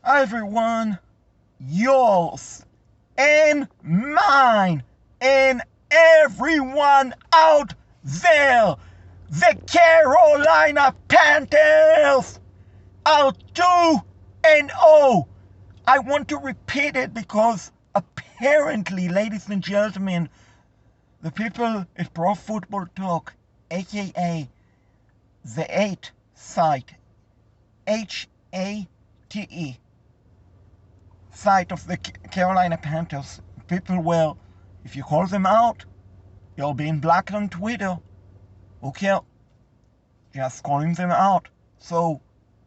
Everyone, yours and mine and everyone out there, the Carolina Panthers are 2-0. I want to repeat it because apparently, ladies and gentlemen, the people at Pro Football Talk, aka the 8 site, HATE, site of the Carolina Panthers, people will, if you call them out, you'll be in black on Twitter. Okay, just calling them out. So,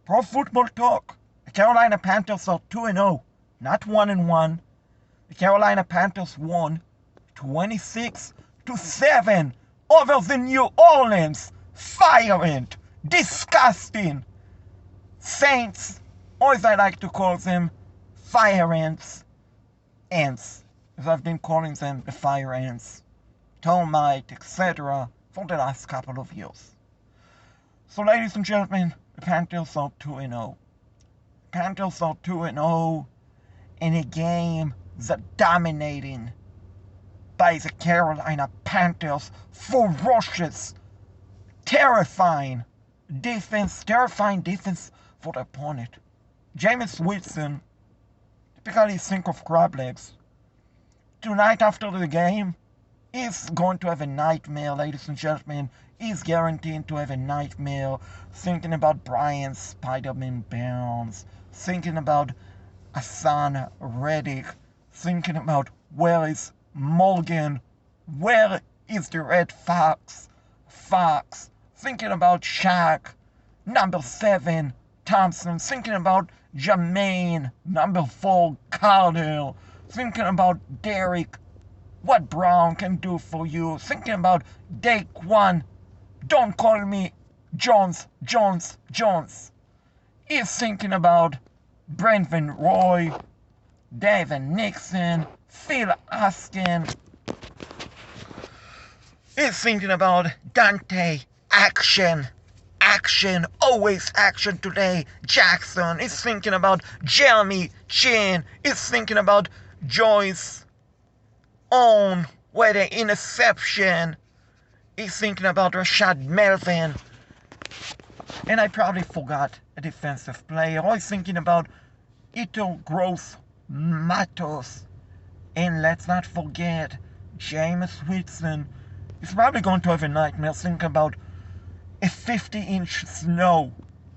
Pro Football Talk, the Carolina Panthers are 2-0, not 1-1. The Carolina Panthers won 26-7 over the New Orleans Fire disgusting Saints, or as I like to call them, Fire Ants, as I've been calling them the Fire Ants, termite, etc. for the last couple of years. So, ladies and gentlemen, the Panthers are 2-0. Panthers are 2-0 in a game that dominating by the Carolina Panthers' ferocious, terrifying defense for the opponent. Jameis Winston, typically think of crab legs. Tonight after the game, he's going to have a nightmare, ladies and gentlemen. He's guaranteed to have a nightmare thinking about Brian Spider-Man Barnes, thinking about Hassan Reddick, thinking about where is Morgan, where is the Red Fox, thinking about Shaq, number 7, Thompson, thinking about Jermaine, number 4, Cardell, thinking about Derek, what Brown can do for you, thinking about Daquan, don't call me Jones. He's thinking about Brentvan Roy, David Nixon, Phil Askin. He's thinking about Dante, action, always action today, Jackson. He's thinking about Jeremy Chin. He's thinking about Joyce on where the interception. He's thinking about Rashad Melvin. And I probably forgot a defensive player. He's thinking about Ito Gross Matos. And let's not forget Jameis Winston. He's probably going to have a nightmare thinking about a 50-inch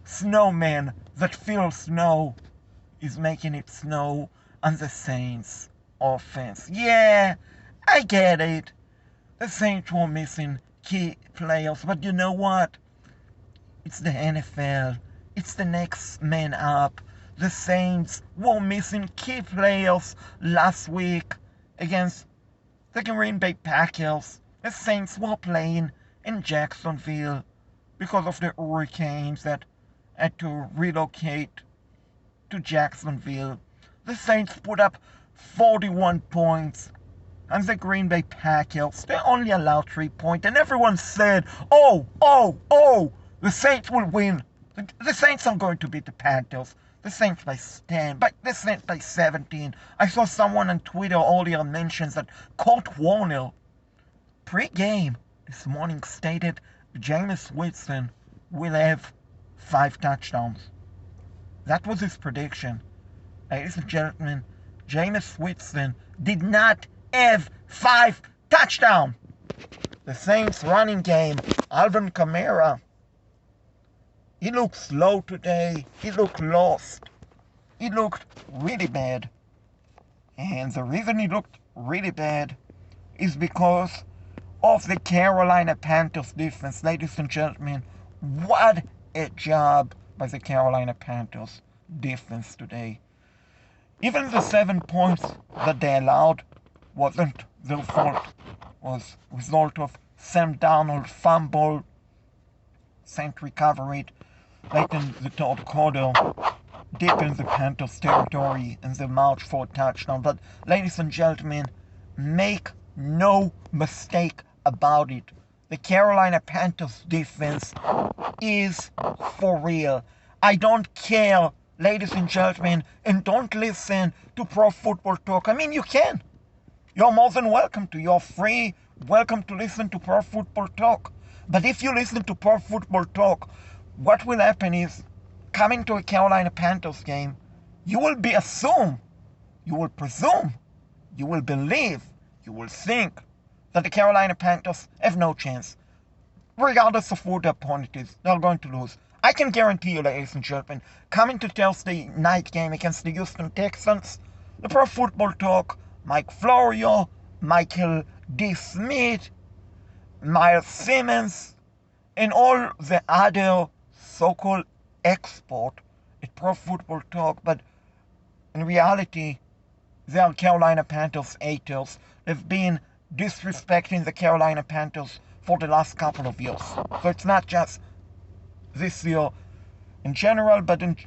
snowman that feels snow is making it snow on the Saints offense. Yeah, I get it. The Saints were missing key players, but you know what? It's the NFL. It's the next man up. The Saints were missing key players last week against the Green Bay Packers. The Saints were playing in Jacksonville because of the Hurricanes that had to relocate to Jacksonville. The Saints put up 41 points and the Green Bay Packers, they only allowed 3 points, and everyone said, oh, the Saints will win. The Saints are going to beat the Panthers. The Saints by 10, but the Saints by 17. I saw someone on Twitter earlier mentions that Kurt Warner, pre-game this morning, stated Jameis Winston will have 5 touchdowns. That was his prediction. Ladies and gentlemen, Jameis Winston did not have 5 touchdowns. The Saints running game, Alvin Kamara, he looked slow today. He looked lost. He looked really bad. And the reason he looked really bad is because of the Carolina Panthers defense. Ladies and gentlemen, what a job by the Carolina Panthers defense today. Even the 7 points that they allowed wasn't their fault. It was a result of Sam Darnold fumble, Saint recovered late in the third quarter, deep in the Panthers territory in the march for a touchdown. But ladies and gentlemen, make no mistake about it. The Carolina Panthers defense is for real. I don't care ladies and gentlemen, and don't listen to Pro Football Talk. I mean, you can. You're more than welcome to. You're free. Welcome to listen to Pro Football Talk. But if you listen to Pro Football Talk, what will happen is, coming to a Carolina Panthers game, you will you will presume, you will believe, you will think that the Carolina Panthers have no chance. Regardless of who their opponent is, they're going to lose. I can guarantee you, ladies and gentlemen, coming to Thursday night game against the Houston Texans, the Pro Football Talk, Mike Florio, Michael D. Smith, Miles Simmons, and all the other so-called expert at Pro Football Talk, but in reality, they are Carolina Panthers haters. They've been disrespecting the Carolina Panthers for the last couple of years. So it's not just this year in general, but in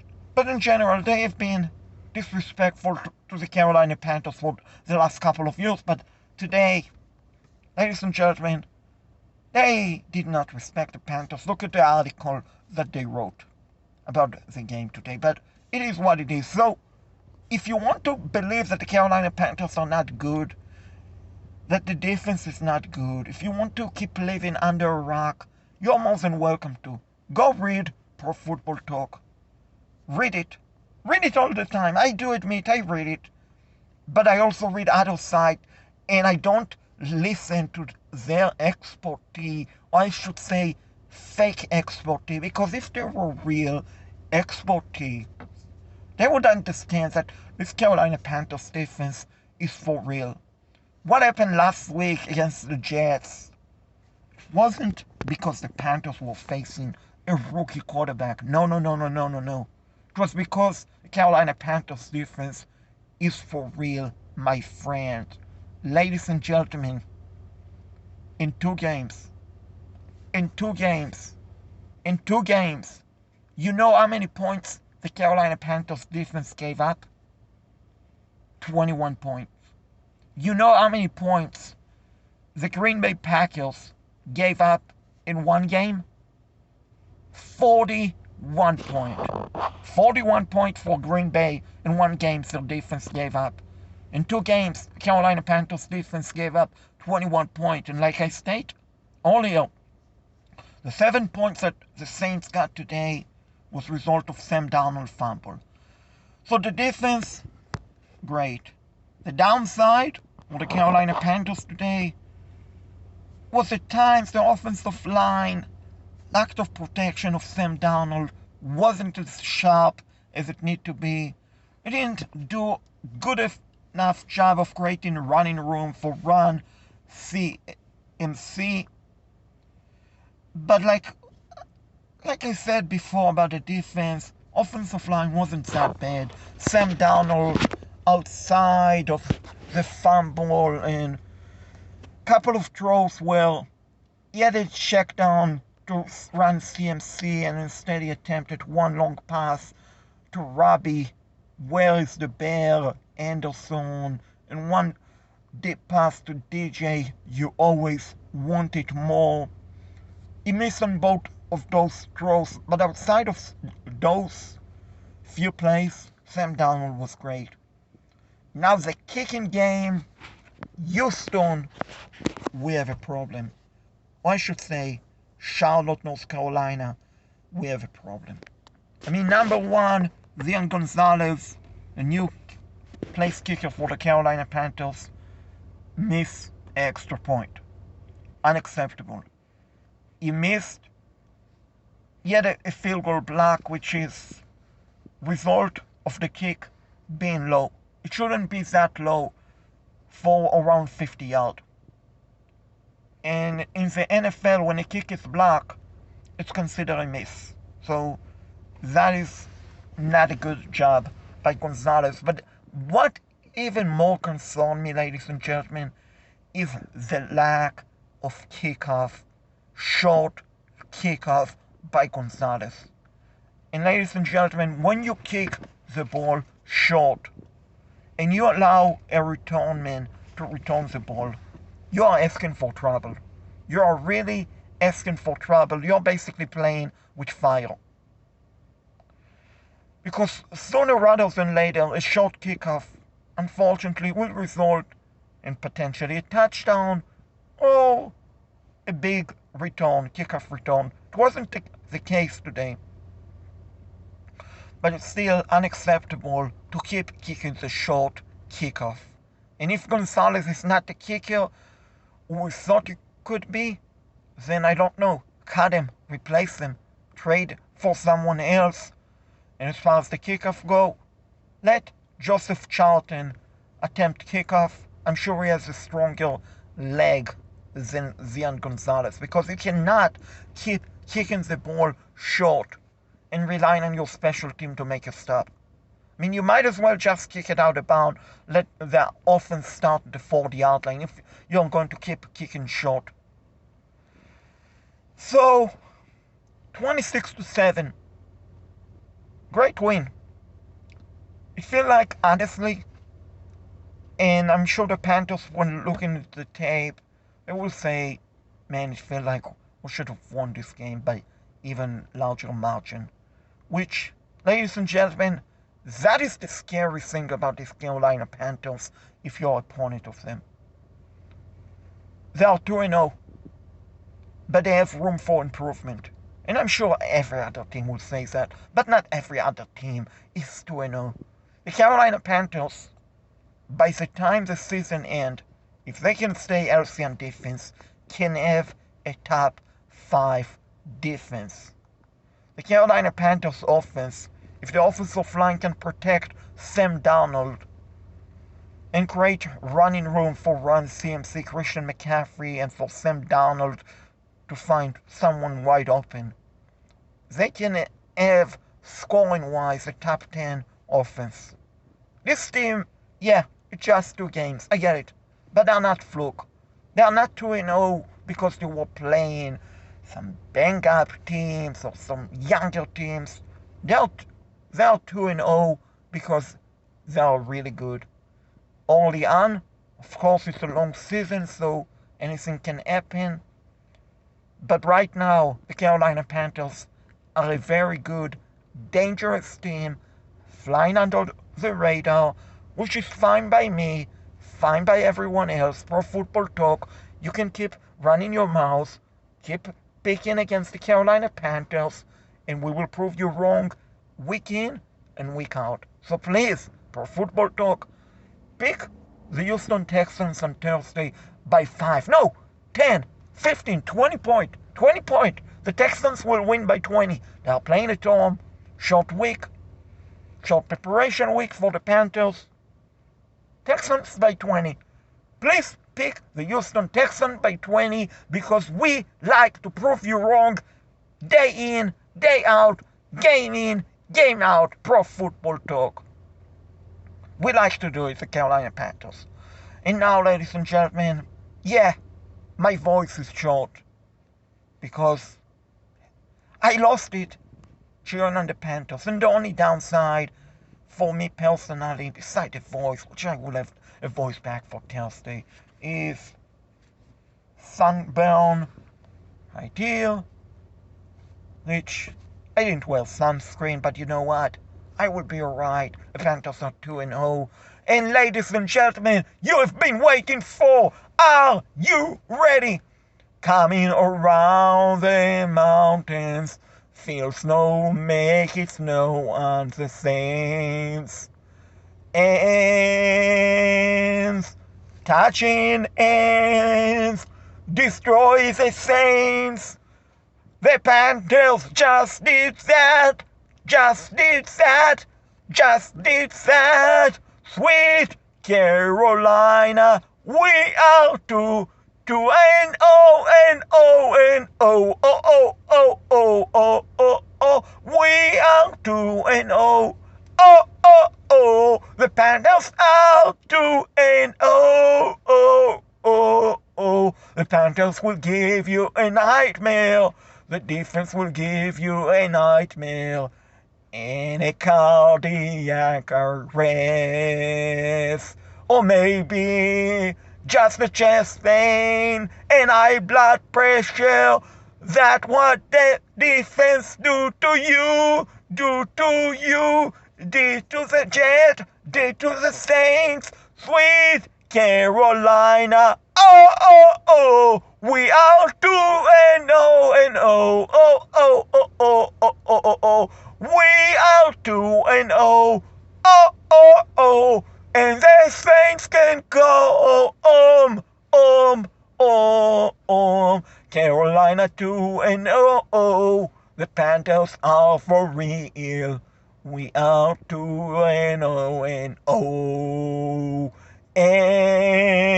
general, they have been disrespectful to the Carolina Panthers for the last couple of years. But today, ladies and gentlemen, they did not respect the Panthers. Look at the article that they wrote about the game today. But it is what it is. So, if you want to believe that the Carolina Panthers are not good, that the defense is not good, if you want to keep living under a rock, you're more than welcome to. Go read Pro Football Talk. Read it. Read it all the time. I do admit I read it. But I also read other sites, and I don't listen to their expertise, or I should say fake expertise, because if they were real expertise, they would understand that this Carolina Panthers defense is for real. What happened last week against the Jets wasn't because the Panthers were facing a rookie quarterback. No. It was because the Carolina Panthers defense is for real, my friend. Ladies and gentlemen, in two games, you know how many points the Carolina Panthers defense gave up? 21 points. You know how many points the Green Bay Packers gave up in one game? 41 points. 41 points for Green Bay in one game their defense gave up. In two games, the Carolina Panthers defense gave up 21 points. And like I state earlier, the 7 points that the Saints got today was a result of Sam Darnold fumble. So the defense, great. The downside for the Carolina Panthers today was at times the offensive line, lack of protection of Sam Darnold wasn't as sharp as it needed to be. It didn't do good enough job of creating running room for run CMC. But like I said before about the defense, offensive line wasn't that bad. Sam Darnold outside of the fumble and couple of throws where he had a check down to run CMC, and instead he attempted one long pass to Robbie, where is the bear, Anderson, and one deep pass to DJ. You always wanted more. He missed on both of those throws, but outside of those few plays, Sam Darnold was great. Now the kicking game, Houston, we have a problem. Or I should say, Charlotte, North Carolina, we have a problem. I mean, number one, Zion Gonzalez, the new place kicker for the Carolina Panthers, missed extra point. Unacceptable. He had a field goal block, which is result of the kick being low. It shouldn't be that low for around 50 yards. And in the NFL, when a kick is blocked, it's considered a miss. So that is not a good job by Gonzalez. But what even more concerned me, ladies and gentlemen, is the lack of kickoff, short kickoff by Gonzalez. And ladies and gentlemen, when you kick the ball short and you allow a return man to return the ball, you are asking for trouble. You are really asking for trouble. You're basically playing with fire. Because sooner rather than later, a short kickoff, unfortunately, will result in potentially a touchdown or a big return, kickoff return. It wasn't the case today, but it's still unacceptable to keep kicking the short kickoff. And if Gonzalez is not the kicker we thought he could be, then I don't know. Cut him, replace him, trade for someone else. And as far as the kickoff go, let Joseph Charlton attempt kickoff. I'm sure he has a stronger leg than Zion Gonzalez because you cannot keep kicking the ball short and relying on your special team to make a stop. I mean, you might as well just kick it out of bounds, let the offense start at the 40-yard line if you're going to keep kicking short. So, 26-7. Great win. It feels like, honestly, and I'm sure the Panthers, when looking at the tape, they will say, man, it feels like we should have won this game by even larger margin. Which, ladies and gentlemen, that is the scary thing about these Carolina Panthers if you're a opponent of them. They are 2-0, but they have room for improvement. And I'm sure every other team will say that, but not every other team is 2-0. The Carolina Panthers, by the time the season ends, if they can stay healthy on defense, can have a top 5 defense. The Carolina Panthers offense, if the offensive line can protect Sam Darnold and create running room for Run CMC, Christian McCaffrey, and for Sam Darnold to find someone wide open, they can have, scoring-wise, a top 10 offense. This team, yeah, it's just 2 games, I get it, but they're not fluke. They're not 2-0 because they were playing some bang-up teams or some younger teams. They're 2-0 because they're really good. Early on, of course, it's a long season, so anything can happen. But right now, the Carolina Panthers are a very good, dangerous team, flying under the radar, which is fine by me, fine by everyone else. Pro Football Talk, you can keep running your mouth, keep picking against the Carolina Panthers, and we will prove you wrong week in and week out. So please, Pro Football Talk, pick the Houston Texans on Thursday by 5. No, 10, 15, 20 point. 20 point. The Texans will win by 20. They are playing at home. Short week. Short preparation week for the Panthers. Texans by 20. Please pick the Houston Texans by 20 because we like to prove you wrong day in, day out, game in, game out. Pro Football Talk. We like to do it, the Carolina Panthers. And now, ladies and gentlemen, yeah, my voice is short because I lost it cheering on the Panthers. And the only downside for me personally, beside the voice, which I will have a voice back for Thursday, is sunburn right here, which I didn't wear sunscreen, but you know what? I will be alright. The Panthers are 2-0. And ladies and gentlemen, you have been waiting for. Are you ready? Coming around the mountains, feel snow, make it snow on the Saints. Ends, touching ends, destroy the Saints. The Panthers just did that. Just did that. Just did that. Sweet Carolina, we are 2-0 and 0. We are 2-0. The Panthers are 2-0. The Panthers will give you a nightmare. The defense will give you a nightmare. And a cardiac arrest. Or maybe just a chest pain and high blood pressure. That's what the defense do to you. do to you, did to the Jet, did to the Saints, sweet Carolina. Oh, oh, oh, we are 2-0 and oh, oh, oh, oh, oh, oh, oh, oh, oh. We are 2-0. Oh, oh, oh, and the Saints can go Carolina 2-0. The Panthers are for real. We are 2-0 and oh. Ends,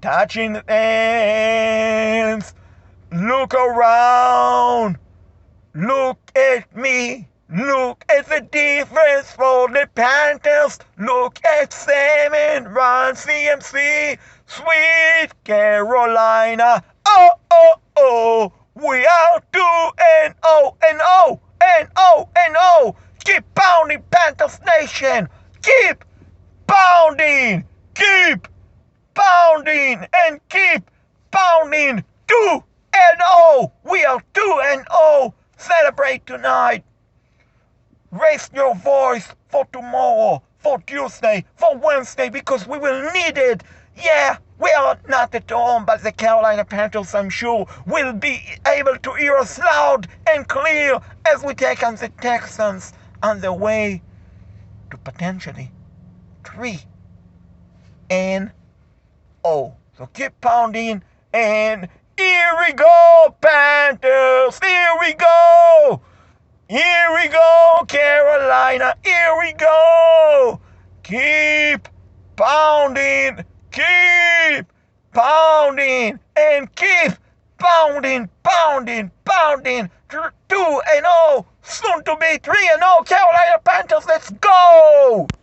touching ends. Look around. Look at me. Look at the defense for the Panthers. Look at Sam and Ron CMC. Sweet Carolina. Oh, oh, oh. We are 2-0 and oh and oh and oh. Keep pounding, Panthers Nation. Keep pounding. Keep pounding and keep pounding. 2-0. We are 2-0. Celebrate tonight. Raise your voice for tomorrow, for Tuesday, for Wednesday, because we will need it. Yeah, we are not at home, but the Carolina Panthers, I'm sure, will be able to hear us loud and clear as we take on the Texans on the way to potentially 3-0. So keep pounding, and here we go, Panthers! Here we go! Here we go, Carolina! Here we go! Keep pounding! Keep pounding! And keep pounding, pounding, pounding! 2-0, soon to be 3-0, Carolina Panthers, let's go!